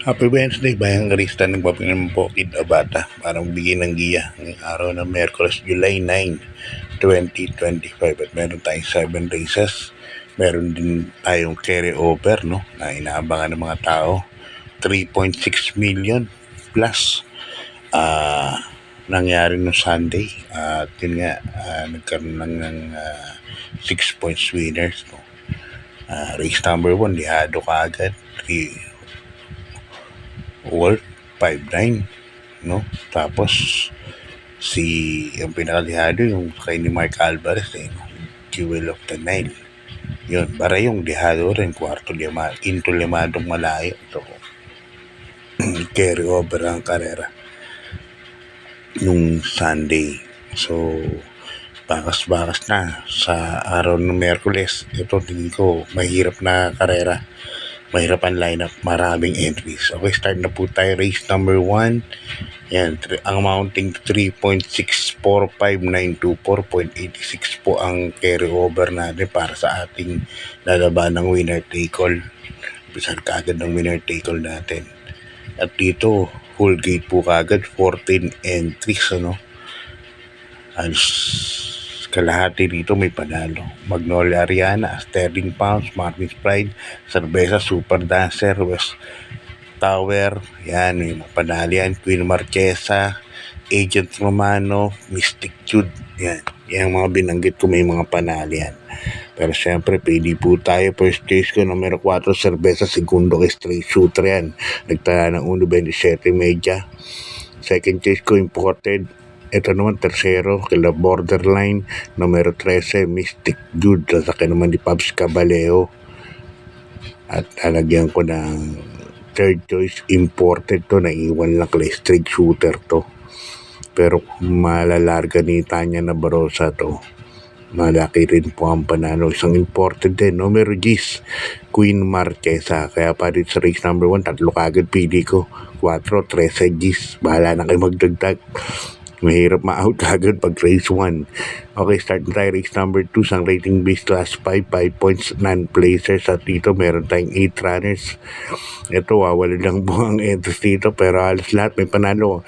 Happy Wednesday, bayang Karista, nagpapinan po kid Abata para magbigay ng giya ngayong araw ng Miyerkules, July 9, 2025. At meron tayong 7 races. Meron din tayong carry over, no, na inaabangan ng mga tao. 3.6 million plus nangyari no Sunday. At yun nga, nagkaroon lang ng 6 points winners. No? Race number 1, lihado ka agad. Worth 5-9, no? Tapos yung pinakalihado yung kay ni Mark Alvarez, no? Jewel of the Nile. Yun, bara yung lihado rin, quinto limadong malayo. So, carry over ang karera nung Sunday. So, bakas-bakas na sa araw ng Miyerkules. Ito, tingin ko, mahirap na karera. Mahirap ang lineup, maraming entries. Okay, start na po tayo. Race number 1. Yan, ang mounting 3.64592, 4.86 po ang carry over natin para sa ating lalaban ng winner take all. Bisan kagad ng winner take all natin. At dito, full gate po kagad, 14 entries, ano? Halos kalahati dito may panalo. Magnolia Ariana, Sterling Pounds, Martin's Pride, Cerveza, Super Dancer, West Tower, yan, may mga panalo yan. Queen Marquesa, Agent Romano, Mystic Jude, yan. Yan mga binanggit ko, may mga panalo yan. Pero syempre, pwede po tayo. First choice ko, numero 4, Cerveza, segundo kay Straight Shooter yan. Nagtala ng 1.27 media. Second choice ko, imported. Ito naman, tercero, kila Borderline, numero 13, Mystic Jude, sasakyan naman ni Pabs Caballeo. At lalagyan ko ng third choice, imported to, naiwan lang kay Straight Shooter to. Pero malalarga ni Tanya Nabarosa to. Malaki rin po ang panalo. Isang imported din, numero 10, Queen Marquesa. Kaya pa rin sa race number 1, tatlo kagad pili ko. 4, 13, 10. Bahala na kayo magdagdag. Mahirap ma-out agad pag race 1. Okay, start na tayo. Race number 2, sang rating base class 5 points, non-placers. At dito meron tayong 8 runners. Ito, wala lang po ang entries dito, pero halos lahat may panalo.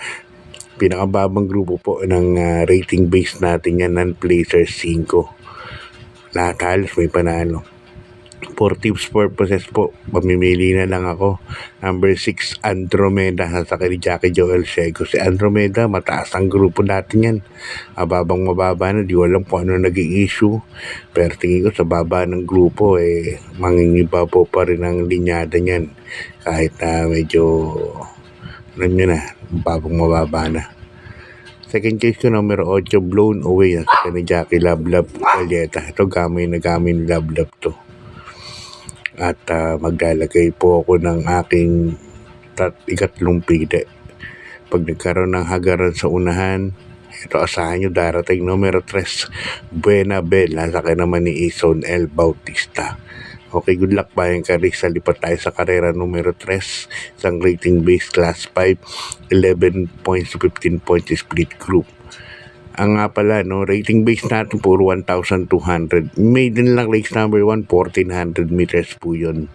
Pinakababang grupo po ng rating base natin yan, non-placers 5. Lahat halos may panalo. For tips purposes po, mamimili na lang ako. Number 6, Andromeda, sa ni Jackie Joel Seco. Si Andromeda, mataas ang grupo natin yan. Mababa na, di alam kung ano naging issue. Pero tingin ko sa baba ng grupo, mangingiba po pa rin ang linyada niyan. Kahit medyo, alam nyo na, mababa na. Second case ko, numero 8, Blown Away, sa ni Jackie Lablab Valleta. Ito, gamay ni Lablab to. At maglalagay po ako ng aking ikatlong pili. Pag nagkaroon ng hagaran sa unahan, ito asahan nyo darating numero 3, Buena Bell, nasakay naman ni Ison L. Bautista. Okay, good luck bayang Karisa. Lipat tayo sa karera numero 3, isang rating base class 5, 11 points to 15 points split group. Ang nga pala, no, rating base natin puro 1,200. Maiden lang race number 1, 1,400 meters po yun.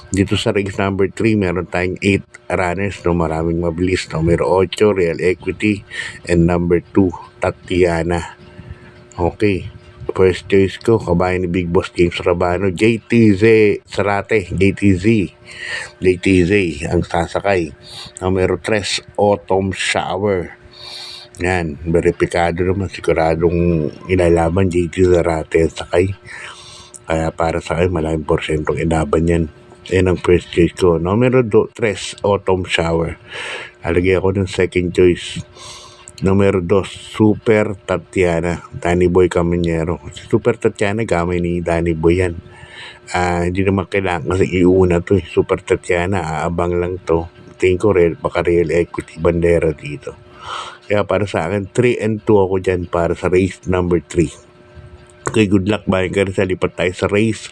Dito sa race number 3, meron tayong 8 runners, no, maraming mabilis. Numero 8, Real Equity, and number 2, Tatiana. Okay, first choice ko, kabayan ni Big Boss James Rabano, JTZ Sarate, JTZ ang sasakay. Numero 3, Autumn Shower. Yan, veripikado naman, siguradong ilalaban JT Zarate sakay. Kaya para sa akin, maraming porsyentong ilaban yan. Yan ang first choice ko. Numero 3, Autumn Shower. Alagay ako ng second choice. Numero 2, Super Tatiana, Danny Boy Caminero. Super Tatiana, gamay ni Danny Boy yan. Hindi naman kailangan kasi iuna to. Super Tatiana, aabang lang to. Tingin ko baka Real Equity bandera dito. Kaya para sa akin, 3 and 2 ako dyan para sa race number 3. Okay, good luck bayang Karisa. Lipat tayo sa race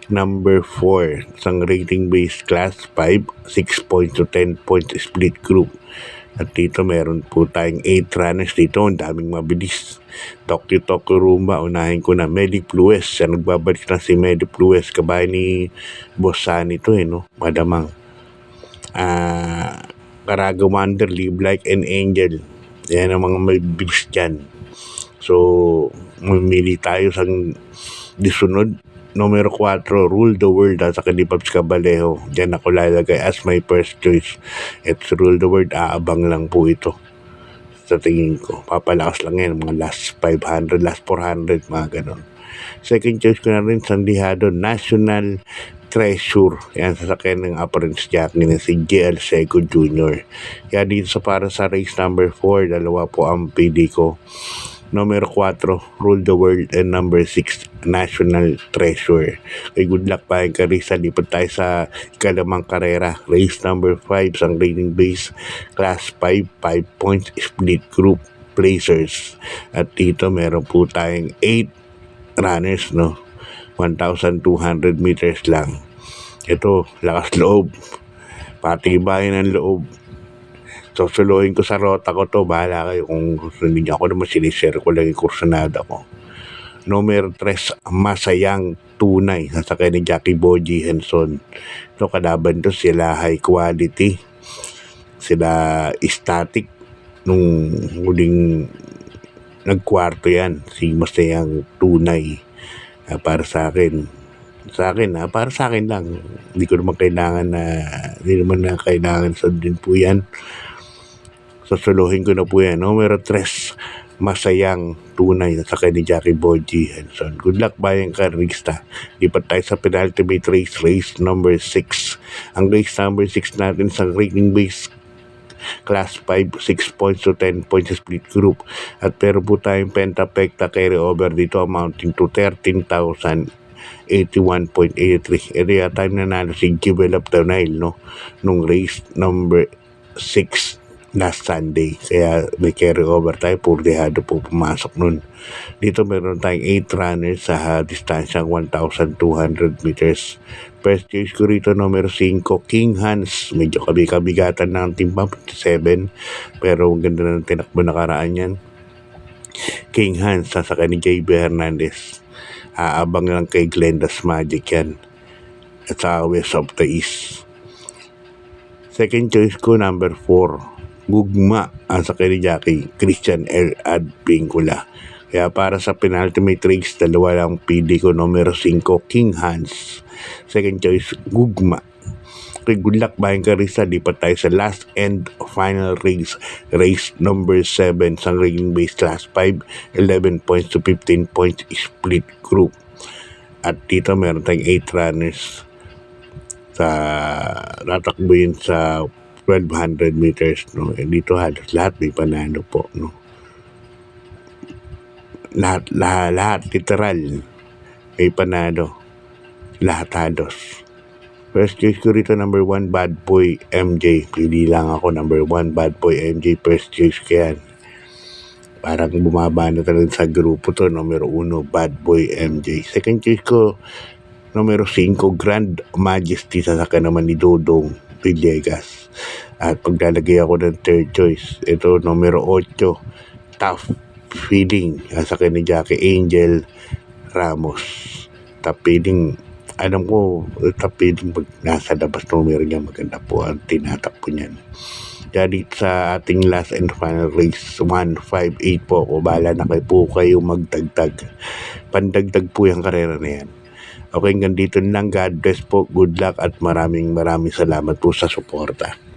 number 4. Isang rating base class 5, 6 points to 10 points split group. At dito meron po tayong 8 runners dito. Ang daming mabilis. Tokyo Rumba, unahin ko na. Medic Lues. Nagbabalik na si Medic Lues. Kabayan ni Boss Sani to, no? Madamang. Caraga Wonder, Live Like an Angel. Yan ang mga may bilis dyan. So, mamili tayo sa disunod. Numero 4, Rule the World sa Kalipaps Cabalejo. Diyan ako lalagay as my first choice. It's Rule the World, aabang lang po ito. Sa tingin ko, papalakas lang yan, mga last 500, last 400, mga ganon. Second choice ko na rin, Sandihado, National Treasure. Yan, sasakyan ng apparent jockey na si JL Seco Jr. Kaya dito para sa race number 4, dalawa po ang pili ko. Numero 4, Rule the World, and number 6, National Treasure. Okay, good luck pa yung Karisa. Lipat tayo sa ikalimang karera. Race number 5, sang rating base, class 5, 5 points, split group, placers. At dito meron po tayong 8 runners, no? 1,200 meters lang. Ito, lakas loob. Patibayan ng loob. So, suluhin ko sa rota ko to. Bahala kayo kung sundin niyo. Ako naman sinishare ko lang yung kursunada ko. Numero 3, Masayang Tunay. Sasakay ni Jackie Boji Henson. So, kalaban to sila high quality. Sila static. Nung huling nagkwarto yan. Si Masayang Tunay. Para sa akin. Para sa akin lang. Hindi naman na kailangan sundin po yan. Sasuluhin ko na po yan. Numero 3, Masayang Tunay sa ni Jackie Boji Henson. Good luck bayang karista. Lipat tayo sa penultimate race, race number 6. Ang race number 6 natin sa rating base class 5, 6 points to 10 points split group. At pero po tayong pentapecta carry over dito amounting to 13,081.83. Area time na nalo si Jewel of the Nile, no? Nung race number 6 last Sunday. Kaya may carry over tayo. Purdihado po pumasok nun. Dito meron tayong 8 runners sa distansyang 1,200 meters. First choice ko rito, numero 5, King Hans. Medyo kabigatan ng timpa, 57. Pero ang ganda ng tinakbo nakaraan yan. King Hans, sasakay ni JB Hernandez. Aabang lang kay Glenda's Magic yan. At sa West of the East. Second choice ko, number 4, Gugma, ang sakay ni Jackie, Christian L. Advincula. Kaya para sa penultimate race, dalawa lang pili ko, numero 5, King Hans. Second choice, Gugma. Okay, good luck bayang Karisa. Lipat tayo sa last and final race. Race number 7, sang rating base class 5, 11 points to 15 points split group. At dito meron tayong 8 runners sa natakbo yun sa 1,200 meters, no? Dito halos lahat may panalo po, no? Lahat literal may panalo. Lahat halos. First choice ko rito, number 1, Bad Boy MJ. Pili lang ako, number 1, Bad Boy MJ. First choice ko yan. Parang bumaba na talaga sa grupo to. Numero 1, Bad Boy MJ. Second choice ko, numero 5, Grand Majesty. Sasaka naman ni Dodong Villegas. At paglalagay ako ng third choice, ito, numero 8, Tough Feeling. Sasaka ni Jackie Angel Ramos. Tough Feeling. Alam ko, tapin pag nasa labas numero niya, maganda po ang tinatakbo niyan. Kaya sa ating last and final race, 158 po ako. Bahala na kayo kayo magdagdag. Pandagdag po yung karera na yan. Okay, hanggang dito lang. God bless po. Good luck at maraming salamat po sa suporta.